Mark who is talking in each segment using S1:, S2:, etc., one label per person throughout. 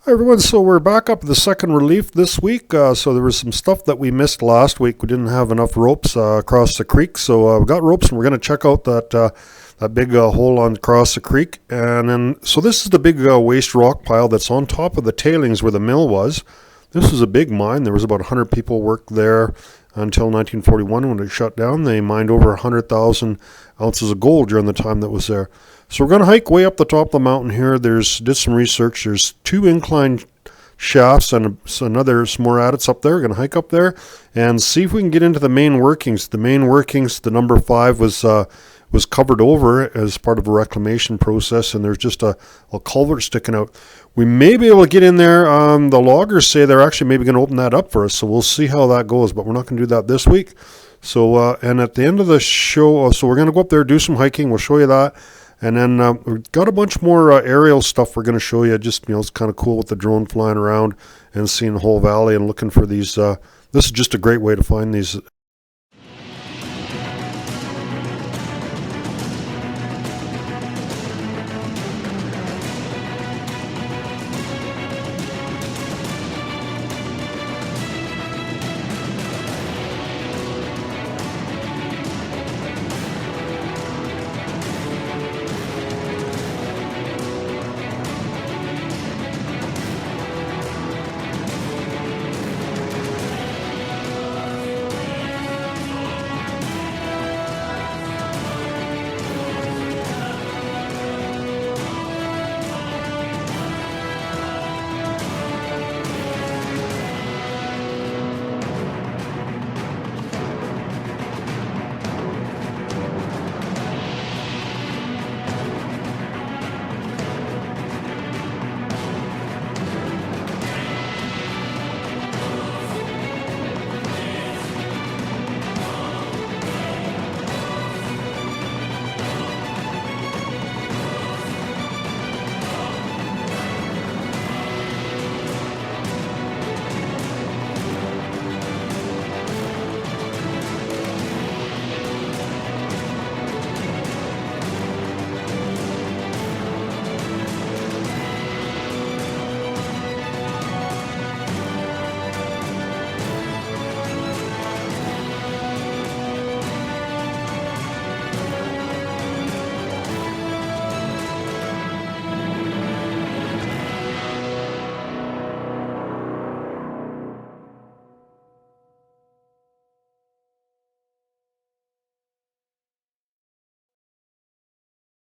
S1: Hi everyone, so we're back up at the second relief this week. So there was some stuff that we missed last week. We didn't have enough ropes across the creek, so we got ropes, and we're going to check out that big hole on across the creek. And then, so this is the big waste rock pile that's on top of the tailings where the mill was. This was a big mine. There was about 100 people worked there until 1941 when it shut down. They mined over 100,000 ounces of gold during the time that was there. So we're going to hike way up the top of the mountain here. Did some research. There's 2 incline shafts and some more adits up there. We're going to hike up there and see if we can get into the main workings. The main workings, the number 5 was covered over as part of a reclamation process, and there's just a culvert sticking out. We may be able to get in there. The loggers say they're actually maybe going to open that up for us, so we'll see how that goes, but we're not going to do that this week. So, and at the end of the show, so we're going to go up there, do some hiking. We'll show you that. And then we've got a bunch more aerial stuff we're going to show you. Just, it's kind of cool with the drone flying around and seeing the whole valley and looking for these. This is just a great way to find these.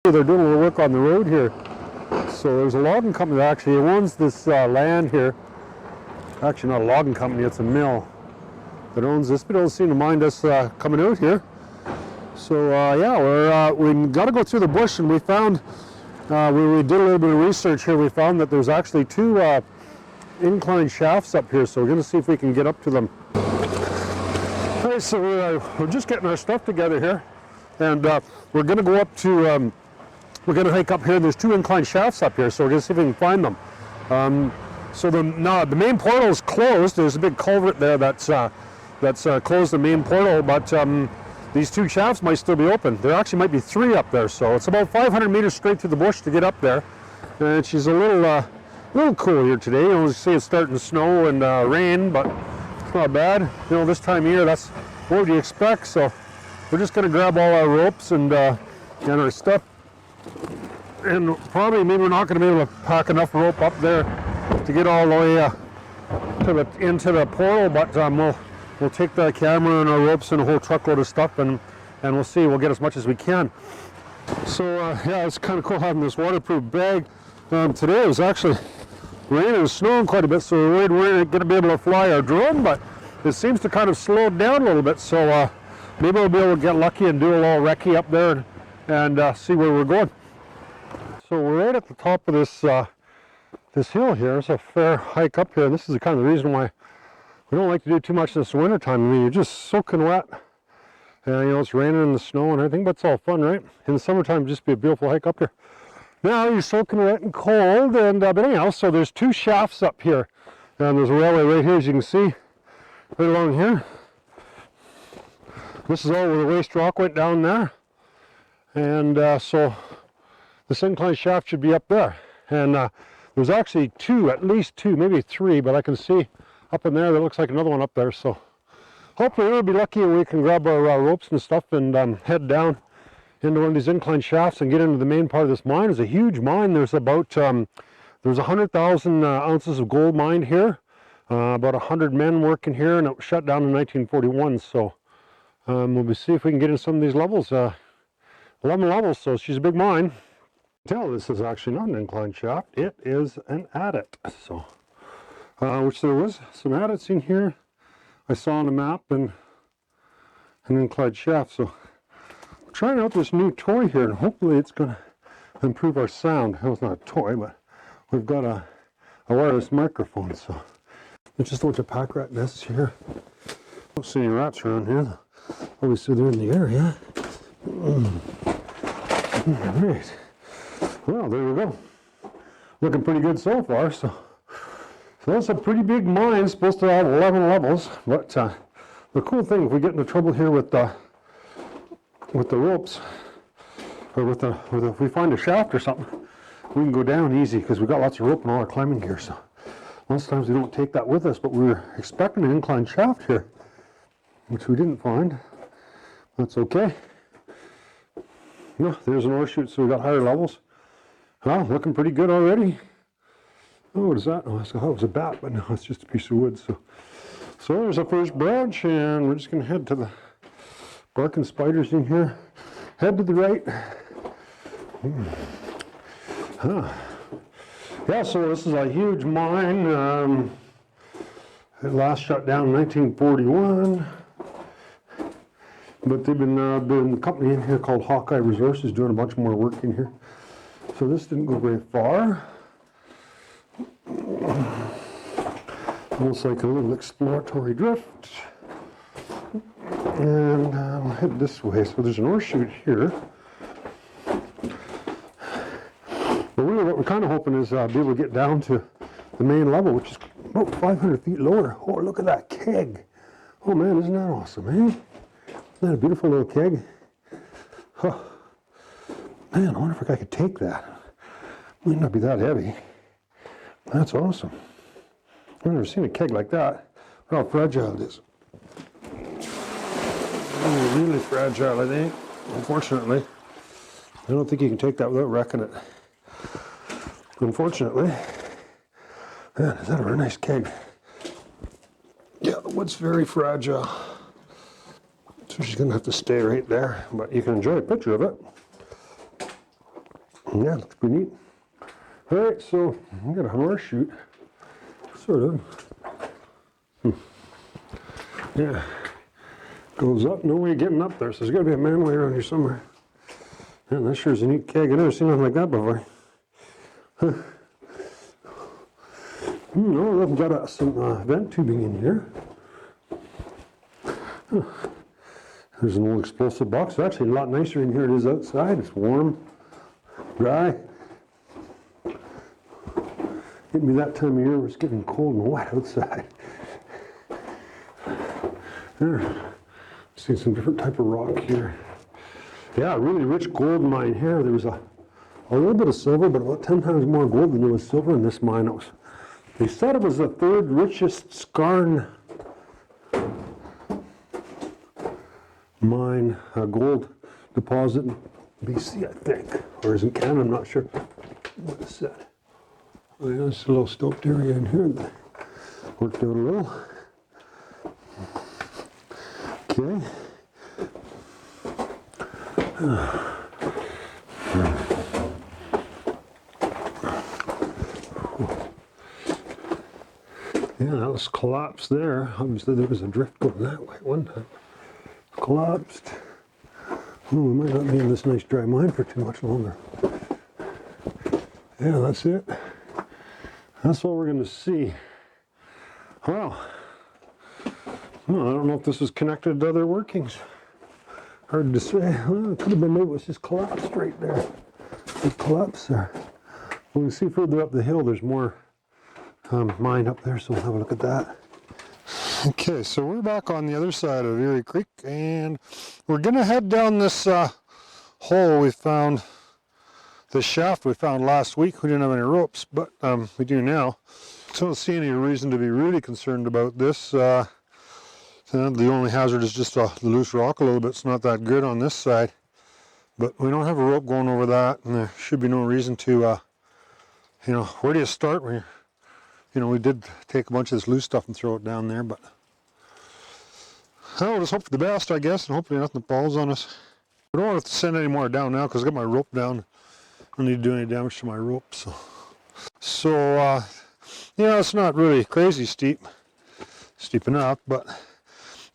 S1: They're doing a little work on the road here. So there's a logging company that actually owns this land here. Actually, not a logging company, it's a mill that owns this, but it don't seem to mind us coming out here. So yeah, we got to go through the bush, and we found, we did a little bit of research here, we found that there's actually 2 incline shafts up here, so we're going to see if we can get up to them. Okay, so we're just getting our stuff together here, and we're going to go up to we're going to hike up here. There's 2 incline shafts up here, so we're going to see if we can find them. So the main portal is closed. There's a big culvert there that's closed the main portal, but these 2 shafts might still be open. There actually might be 3 up there, so it's about 500 meters straight through the bush to get up there. And she's a little cool here today. You see it's starting to snow and rain, but it's not bad. This time of year, that's what you expect. So we're just going to grab all our ropes and our stuff. And probably maybe we're not going to be able to pack enough rope up there to get all the way into the portal, but we'll take the camera and our ropes and a whole truckload of stuff, and we'll see. We'll get as much as we can. So yeah, it's kind of cool having this waterproof bag. Today it was actually raining and snowing quite a bit, so we're worried we're going to be able to fly our drone, but it seems to kind of slow down a little bit. So maybe we'll be able to get lucky and do a little recce up there and see where we're going. So we're right at the top of this this hill here. It's a fair hike up here, and this is kind of the reason why we don't like to do too much this winter time. I mean, you're just soaking wet, and it's raining and the snow and everything, but it's all fun, right? In the summertime, it'd just be a beautiful hike up here. Now you're soaking wet and cold, and but anyhow, so there's 2 shafts up here, and there's a railway right here, as you can see, right along here. This is all where the waste rock went down there, and so this incline shaft should be up there. And There's actually two, at least two, maybe three, but I can see up in there, there looks like another one up there. So hopefully we'll be lucky and we can grab our ropes and stuff and head down into one of these incline shafts and get into the main part of this mine. It's a huge mine. There's about, there's 100,000 ounces of gold mined here. About 100 men working here, and it was shut down in 1941. So we'll see if we can get in some of these levels. 11 levels, so she's a big mine. Tell this is actually not an incline shaft, it is an adit. So which there was some adits in here I saw on the map, and an incline shaft. So we're trying out this new toy here, and hopefully it's going to improve our sound. Well, it's not a toy, but we've got a wireless microphone. So there's just a bunch of pack rat nests here. Don't see any rats around here. Obviously they're in the area. All right. Well, there we go. Looking pretty good so far. So that's a pretty big mine. Supposed to have 11 levels. But the cool thing, if we get into trouble here with the ropes, or if we find a shaft or something, we can go down easy because we've got lots of rope and all our climbing gear. So most times we don't take that with us, but we were expecting an incline shaft here, which we didn't find. That's okay. No, there's an ore chute, so we got higher levels. Well, looking pretty good already. Oh, what is that? Oh, I thought it was a bat, but no, it's just a piece of wood. So there's the first branch, and we're just going to head to the barking spiders in here. Head to the right. Yeah, so this is a huge mine. It last shut down in 1941. But they've been doing a company in here called Hawkeye Resources doing a bunch more work in here. So this didn't go very far. Almost like a little exploratory drift. And we'll head this way. So there's an ore chute here. But really what we're kind of hoping is be able to get down to the main level, which is about 500 feet lower. Oh, look at that keg. Oh man, isn't that awesome, eh? Isn't that a beautiful little keg? Huh. Man, I wonder if I could take that. Might not be that heavy. That's awesome. I've never seen a keg like that. Look how fragile it is. Really fragile, I think. Unfortunately. I don't think you can take that without wrecking it. Unfortunately. Man, is that a very nice keg? Yeah, the wood's very fragile. So she's going to have to stay right there, but you can enjoy a picture of it. Yeah, looks pretty neat. All right, so we got a ore chute, sort of. Yeah, goes up, no way getting up there, so there's got to be a manway around here somewhere. Man, that sure is a neat keg. I've never seen nothing like that before. Huh. No, I've got some vent tubing in here. Huh. There's an old explosive box. It's actually a lot nicer in here than it is outside. It's warm, dry. It'd be that time of year where it's getting cold and wet outside. There. See some different type of rock here. Yeah, really rich gold mine here. There was a little bit of silver, but about 10 times more gold than there was silver in this mine. They said it was the third richest skarn mine, gold deposit in BC, I think, or is it Canada? I'm not sure what it said. Oh, yeah, there's a little stoped area in here that worked out a little. Okay. Yeah, that was collapsed there. Obviously there was a drift going that way one time. Collapsed. Oh, we might not be in this nice dry mine for too much longer. Yeah, that's it. That's what we're going to see. Well, I don't know if this is connected to other workings. Hard to say. Well, it could have been maybe it was just collapsed right there. It collapsed there. We can see further up the hill there's more mine up there, so we'll have a look at that. Okay, so we're back on the other side of Erie Creek, and we're going to head down this hole we found the shaft we found last week. We didn't have any ropes, but we do now. So I don't see any reason to be really concerned about this. The only hazard is just the loose rock a little bit. It's not that good on this side. But we don't have a rope going over that, and there should be no reason to, you know, where do you start when you're, you know, we did take a bunch of this loose stuff and throw it down there, but I'll just hope for the best, I guess, and hopefully nothing falls on us. I don't want to send any more down now because I got my rope down. I don't need to do any damage to my rope, so yeah, it's not really crazy steep enough, but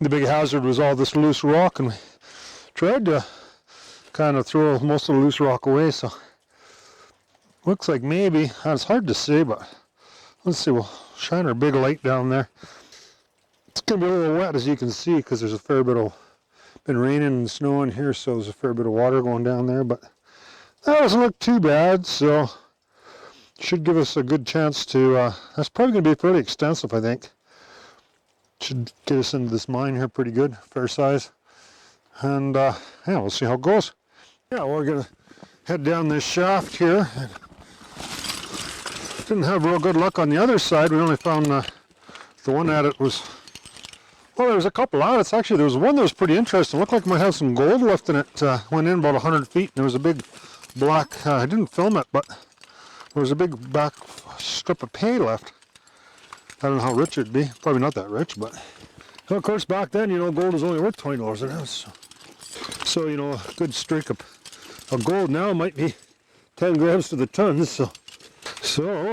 S1: the big hazard was all this loose rock, and we tried to kind of throw most of the loose rock away, so looks like maybe, it's hard to say, but let's see, we'll shine our big light down there. It's going to be a little wet, as you can see, because there's a fair bit of, been raining and snowing here, so there's a fair bit of water going down there, but that doesn't look too bad, so should give us a good chance to, that's probably going to be fairly extensive, I think. Should get us into this mine here pretty good, fair size, and yeah, we'll see how it goes. Yeah, we're going to head down this shaft here. Didn't have real good luck on the other side. We only found the one at it was, well, there was a couple at it. Actually, there was one that was pretty interesting. Looked like it might have some gold left in it. Went in about 100 feet, and there was a big black, I didn't film it, but there was a big black strip of pay left. I don't know how rich it'd be. Probably not that rich, but well, of course, back then, you know, gold was only worth $20 an ounce. So, you know, a good streak of gold now might be 10 grams to the ton. So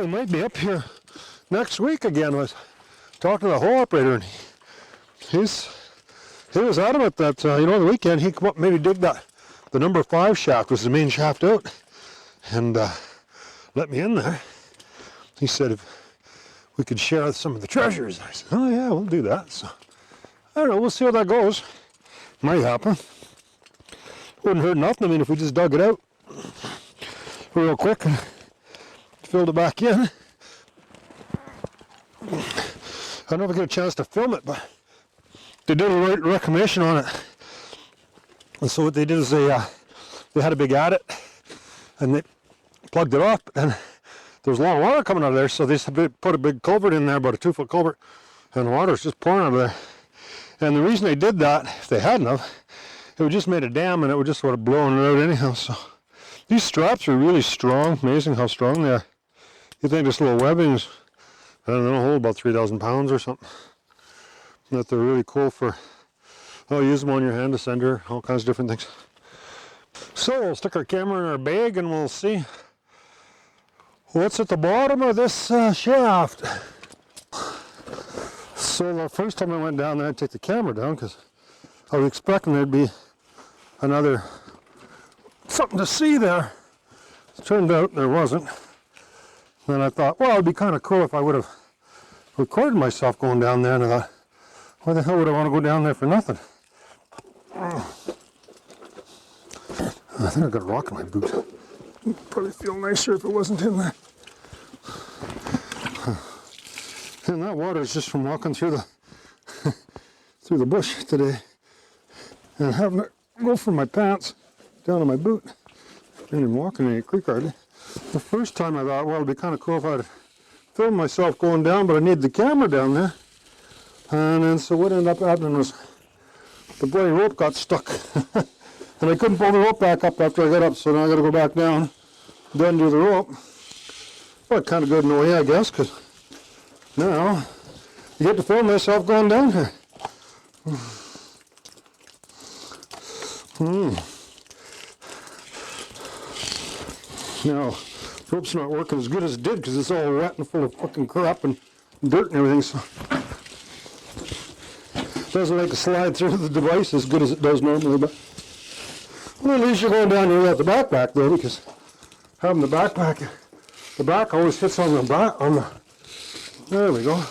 S1: we might be up here next week again. I was talking to the hole operator, and he was adamant that, you know, the weekend he'd come up and maybe dig that. The number 5 shaft was the main shaft out, and let me in there. He said if we could share some of the treasures. I said, oh yeah, we'll do that. So I don't know, we'll see how that goes. Might happen. Wouldn't hurt nothing. I mean, if we just dug it out real quick and filled it back in. I don't know if I get a chance to film it, but they did a reclamation on it. And so what they did is they had a big adit, and they plugged it up, and there was a lot of water coming out of there, so they put a big culvert in there, about a 2-foot culvert, and the water was just pouring out of there. And the reason they did that, if they hadn't have, it would just made a dam, and it would just sort of blown it out anyhow. So these straps are really strong. Amazing how strong they are. You think this little webbing is, I don't know, hold about 3,000 pounds or something. That they're really cool for, oh, use them on your hand ascender, all kinds of different things. So we'll stick our camera in our bag and we'll see what's at the bottom of this shaft. So the first time I went down there, I'd take the camera down because I was expecting there'd be another something to see there. It turned out there wasn't. Then I thought, well, it'd be kind of cool if I would have recorded myself going down there, and I thought, why the hell would I want to go down there for nothing? I think I got a rock in my boot. It'd probably feel nicer if it wasn't in there. And that water is just from walking through the through the bush today and having it go from my pants down to my boot. I didn't even walk in any creek hardly. The first time I thought, well, it'd be kind of cool if I'd filmed myself going down, but I need the camera down there. And then so what ended up happening was the bloody rope got stuck. And I couldn't pull the rope back up after I got up, so now I got to go back down, then do the rope. Well, kind of good in a way, I guess, because now I get to film myself going down here. Now, the rope's not working as good as it did because it's all wet and full of fucking crap and dirt and everything, so it doesn't like to slide through the device as good as it does normally, but well, at least you're going down here without the backpack though, because having the backpack, the back always hits on the back, there we go. I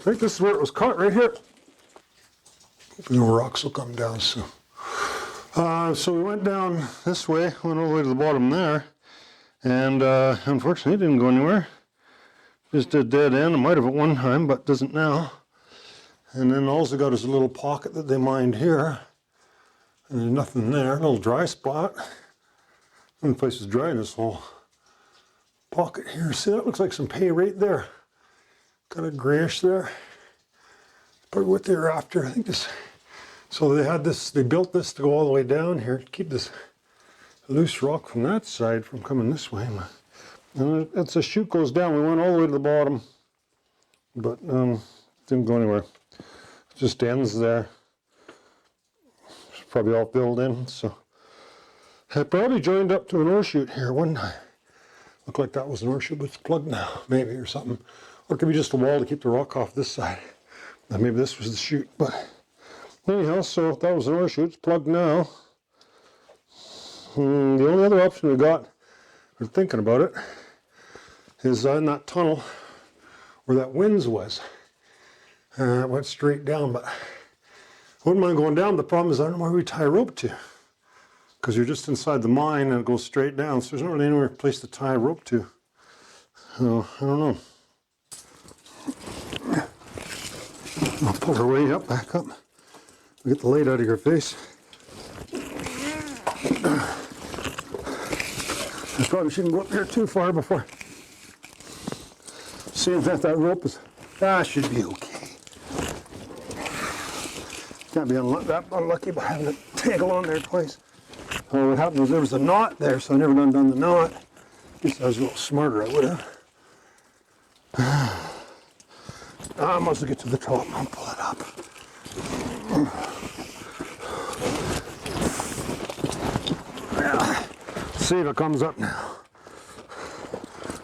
S1: think this is where it was caught, right here. No rocks will come down soon. So we went down this way, went all the way to the bottom there, and unfortunately it didn't go anywhere. Just a dead end. It might have at one time, but doesn't now. And then all they got is a little pocket that they mined here. And there's nothing there, a little dry spot. And the place is dry in this whole pocket here. See, that looks like some pay right there. Kind of grayish there. Probably what they were after. I think this. So they had this. They built this to go all the way down here to keep this loose rock from that side from coming this way. And as the chute goes down, we went all the way to the bottom, but didn't go anywhere. It just ends there. It's probably all filled in. So I probably joined up to an ore chute here one time. Looked like that was an ore chute, but it's plugged now, maybe, or something. Or it could be just a wall to keep the rock off this side. And maybe this was the chute, but anyhow, so if that was an ore chute, it's plugged now. The only other option we got, we're thinking about it, is in that tunnel where that winze was. It went straight down, but I wouldn't mind going down. The problem is I don't know where we tie a rope to, because you're just inside the mine and it goes straight down, so there's not really anywhere place to tie a rope to. So I don't know. I'll pull her way up, back up. Get the light out of your face. I probably shouldn't go up here too far before seeing that rope is. That should be okay. Can't be that unlucky by having it tangle on there twice. What happened was there was a knot there, so I never undone the knot. At least I was a little smarter, I would have. I must get to the top. I'll pull it up. See if it comes up now.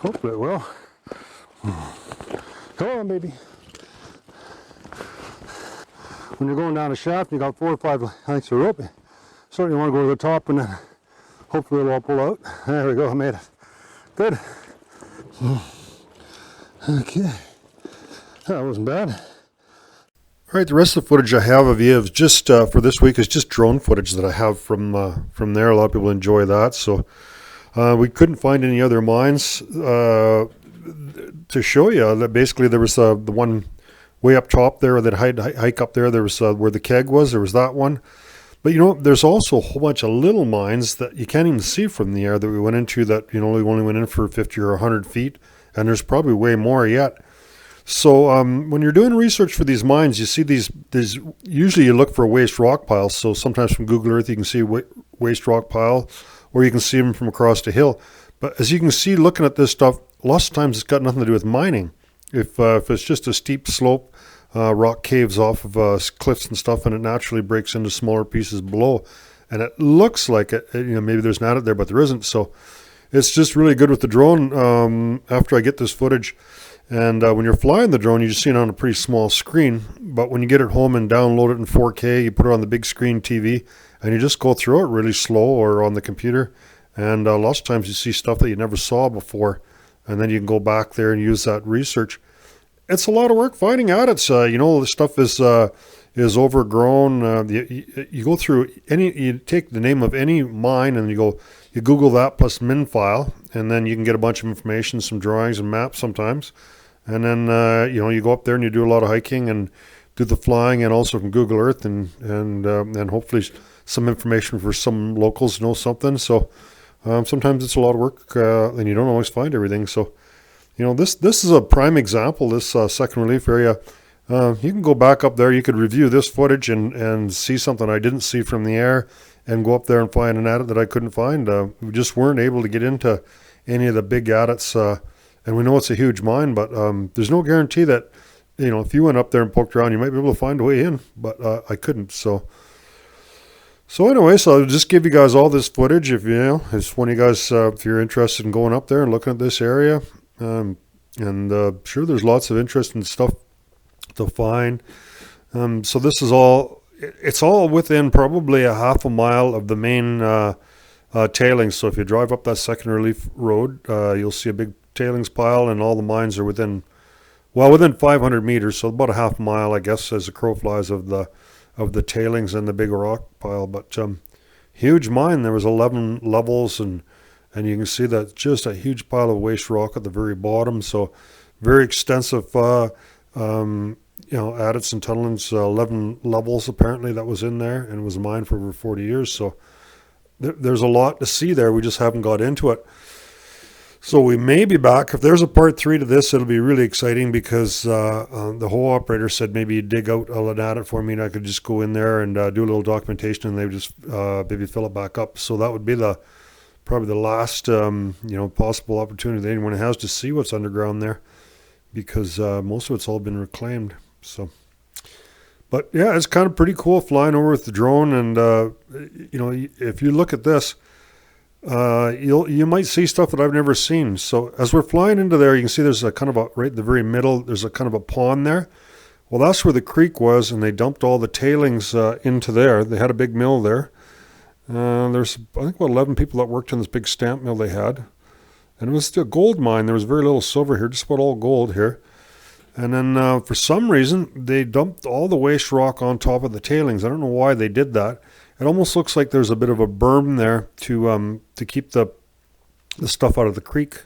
S1: Hopefully it will. Come on, baby. When you're going down a shaft, you got 4 or 5 lengths of rope. Certainly want to go to the top, and then hopefully it'll all pull out. There we go. I made it. Good. Okay. That wasn't bad. All right, the rest of the footage I have of you is just for this week is just drone footage that I have from there. A lot of people enjoy that. So we couldn't find any other mines to show you. That basically there was the one way up top there, that hike up there. There was where the keg was. There was that one. But there's also a whole bunch of little mines that you can't even see from the air that we went into. That we only went in for 50 or 100 feet, and there's probably way more yet. So when you're doing research for these mines, you see these usually you look for waste rock piles. So sometimes from Google Earth you can see waste rock pile, or you can see them from across the hill. But as you can see, looking at this stuff, lots of times it's got nothing to do with mining. If it's just a steep slope, rock caves off of cliffs and stuff, and it naturally breaks into smaller pieces below, and it looks like it. Maybe there's an adit there, but there isn't. So it's just really good with the drone. After I get this footage. And when you're flying the drone, you just see it on a pretty small screen. But when you get it home and download it in 4K, you put it on the big screen TV, and you just go through it really slow or on the computer. And lots of times you see stuff that you never saw before. And then you can go back there and use that research. It's a lot of work finding out. It's, the stuff is overgrown. You go through you take the name of any mine and you Google that plus min file, and then you can get a bunch of information, some drawings and maps sometimes. And then, you go up there and you do a lot of hiking and do the flying, and also from Google Earth, and hopefully some information for some locals know something. So sometimes it's a lot of work, and you don't always find everything. So, this is a prime example, this second relief area. You can go back up there. You could review this footage and see something I didn't see from the air, and go up there and find an adit that I couldn't find. We just weren't able to get into any of the big adits. And we know it's a huge mine, but there's no guarantee that, if you went up there and poked around, you might be able to find a way in, but I couldn't. So anyway, so I'll just give you guys all this footage. If it's one of you guys, if you're interested in going up there and looking at this area, sure, there's lots of interesting stuff to find. So this is all, it's all within probably a half a mile of the main tailings. So if you drive up that second relief road, you'll see a big tailings pile, and all the mines are within 500 meters, so about a half mile, I guess, as the crow flies, of the tailings and the big rock pile. But huge mine. There was 11 levels, and you can see that just a huge pile of waste rock at the very bottom. So very extensive, adits and tunnelings. 11 levels apparently that was in there, and it was a mine for over 40 years. So there's a lot to see there. We just haven't got into it. So we may be back. If there's a part 3 to this, it'll be really exciting because the whole operator said maybe dig out a Lanadit for me and I could just go in there and do a little documentation and they would just maybe fill it back up. So that would be probably the last possible opportunity that anyone has to see what's underground there, because most of it's all been reclaimed. So, but yeah, it's kind of pretty cool flying over with the drone, and if you look at this, you might see stuff that I've never seen. So as we're flying into there, you can see there's a kind of right in the very middle, there's a kind of a pond there. Well, that's where the creek was, and they dumped all the tailings into there. They had a big mill there. There's, I think, about 11 people that worked in this big stamp mill they had. And it was a gold mine. There was very little silver here, just about all gold here. And then for some reason, they dumped all the waste rock on top of the tailings. I don't know why they did that. It almost looks like there's a bit of a berm there to keep the stuff out of the creek.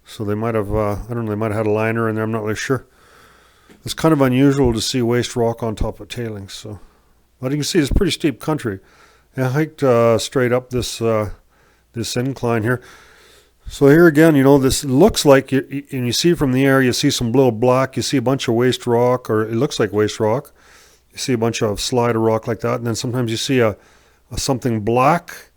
S1: So they might have, they might have had a liner in there. I'm not really sure. It's kind of unusual to see waste rock on top of tailings. So, but you can see it's pretty steep country. I hiked straight up this incline here. So here again, this looks like, and you see from the air, you see some little black, you see a bunch of waste rock, or it looks like waste rock. You see a bunch of slide of rock like that, and then sometimes you see a something black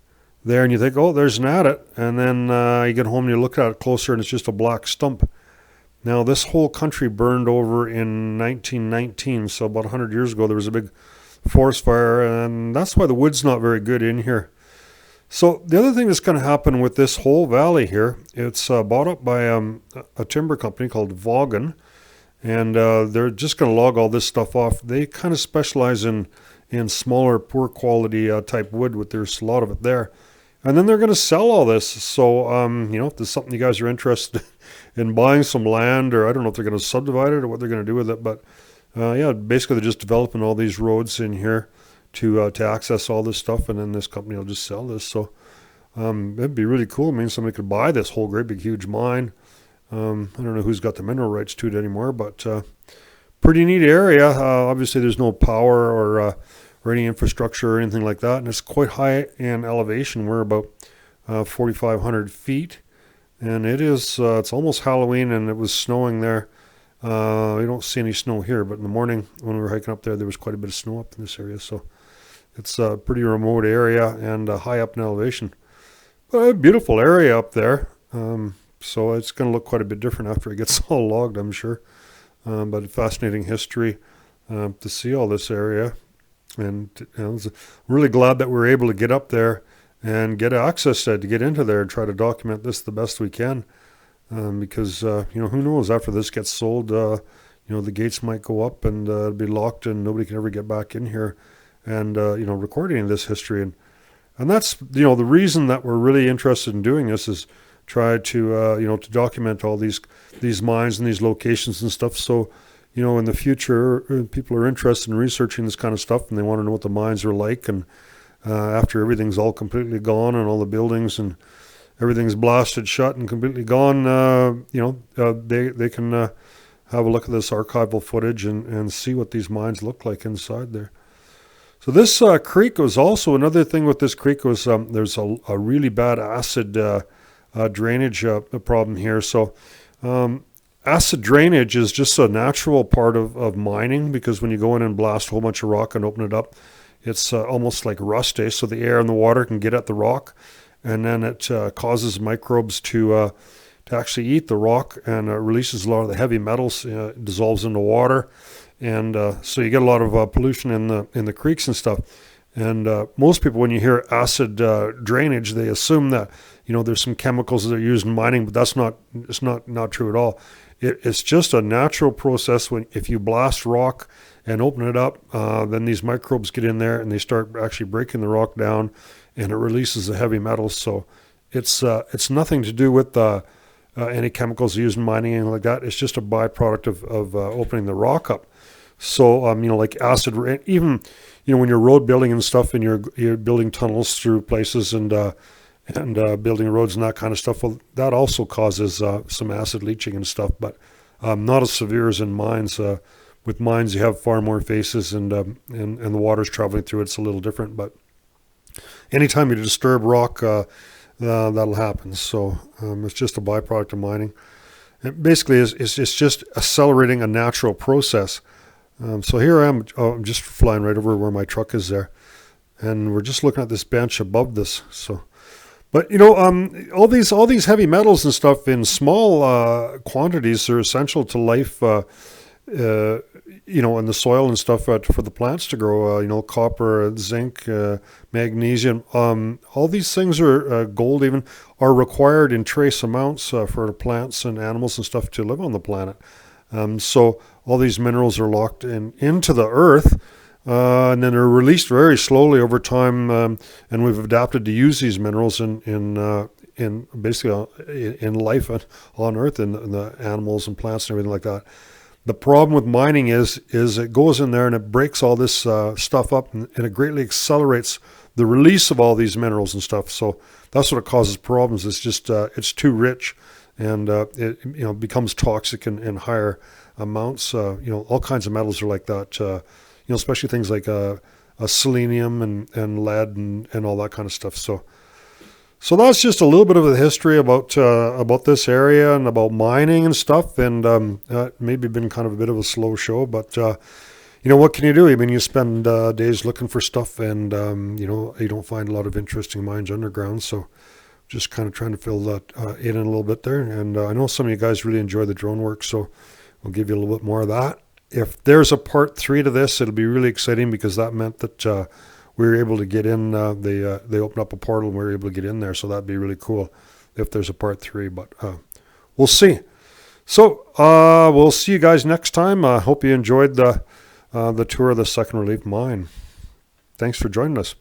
S1: there, and you think, oh, there's an adit, and then you get home and you look at it closer, and it's just a black stump. Now, this whole country burned over in 1919, so about 100 years ago, there was a big forest fire, and that's why the wood's not very good in here. So the other thing that's going to happen with this whole valley here, it's bought up by a timber company called Vaughan, and they're just going to log all this stuff off. They kind of specialize in smaller, poor quality type wood, with there's a lot of it there. And then they're going to sell all this. So, if there's something you guys are interested in buying some land, or I don't know if they're going to subdivide it or what they're going to do with it, but basically they're just developing all these roads in here to access all this stuff, and then this company will just sell this. So it'd be really cool. I mean, somebody could buy this whole great big huge mine. I don't know who's got the mineral rights to it anymore, but pretty neat area. Obviously, there's no power or any infrastructure or anything like that, and it's quite high in elevation. We're about 4,500 feet, and it's almost Halloween, and it was snowing there. We don't see any snow here, but in the morning when we were hiking up there was quite a bit of snow up in this area. So it's a pretty remote area and high up in elevation. But a beautiful area up there. So it's going to look quite a bit different after it gets all logged, I'm sure. But a fascinating history to see all this area. And I was really glad that we were able to get up there and get access to get into there and try to document this the best we can. Because, who knows, after this gets sold, the gates might go up and it'll be locked and nobody can ever get back in here and, record any of this history. And that's, the reason that we're really interested in doing this is try to, to document all these mines and these locations and stuff. So, in the future, people are interested in researching this kind of stuff and they want to know what the mines are like. And after everything's all completely gone and all the buildings and everything's blasted shut and completely gone, they can have a look at this archival footage and see what these mines look like inside there. So this creek was also another thing with this creek was there's a really bad acid drainage problem here. So acid drainage is just a natural part of mining, because when you go in and blast a whole bunch of rock and open it up, it's almost like rust, so the air and the water can get at the rock, and then it causes microbes to actually eat the rock, and releases a lot of the heavy metals, dissolves into water, and so you get a lot of pollution in the creeks and stuff. And most people, when you hear acid drainage, they assume that there's some chemicals that are used in mining, but that's not true at all. It's just a natural process. If you blast rock and open it up, then these microbes get in there and they start actually breaking the rock down, and it releases the heavy metals. So it's nothing to do with any chemicals used in mining, anything like that. It's just a byproduct of opening the rock up. So like acid, even when you're road building and stuff, and you're building tunnels through places and building roads and that kind of stuff, well, that also causes some acid leaching and stuff, but not as severe as in mines. With mines, you have far more faces, and the water's traveling through it. It's a little different, but anytime you disturb rock, that'll happen. So it's just a byproduct of mining. It basically it's just accelerating a natural process. So here I am. I'm just flying right over where my truck is there, and we're just looking at this bench above this. So, but all these heavy metals and stuff in small quantities are essential to life. In the soil and stuff for the plants to grow. Copper, zinc, magnesium. All these things are gold even are required in trace amounts for plants and animals and stuff to live on the planet. So all these minerals are locked into the earth, and then they're released very slowly over time. And we've adapted to use these minerals in basically in life on Earth, in the animals and plants and everything like that. The problem with mining is it goes in there and it breaks all this stuff up, and it greatly accelerates the release of all these minerals and stuff. So that's what causes problems. It's just it's too rich, and it becomes toxic in higher amounts. All kinds of metals are like that. Especially things like selenium and lead and all that kind of stuff. So that's just a little bit of the history about this area and about mining and stuff. And maybe been kind of a bit of a slow show, but what can you do? I mean, you spend days looking for stuff, and you don't find a lot of interesting mines underground. So just kind of trying to fill that in a little bit there. And I know some of you guys really enjoy the drone work, so we'll give you a little bit more of that. If there's a part 3 to this, it'll be really exciting, because that meant that we were able to get in. They opened up a portal and we were able to get in there. So that'd be really cool if there's a part 3. But we'll see. So we'll see you guys next time. I hope you enjoyed the tour of the Second Relief Mine. Thanks for joining us.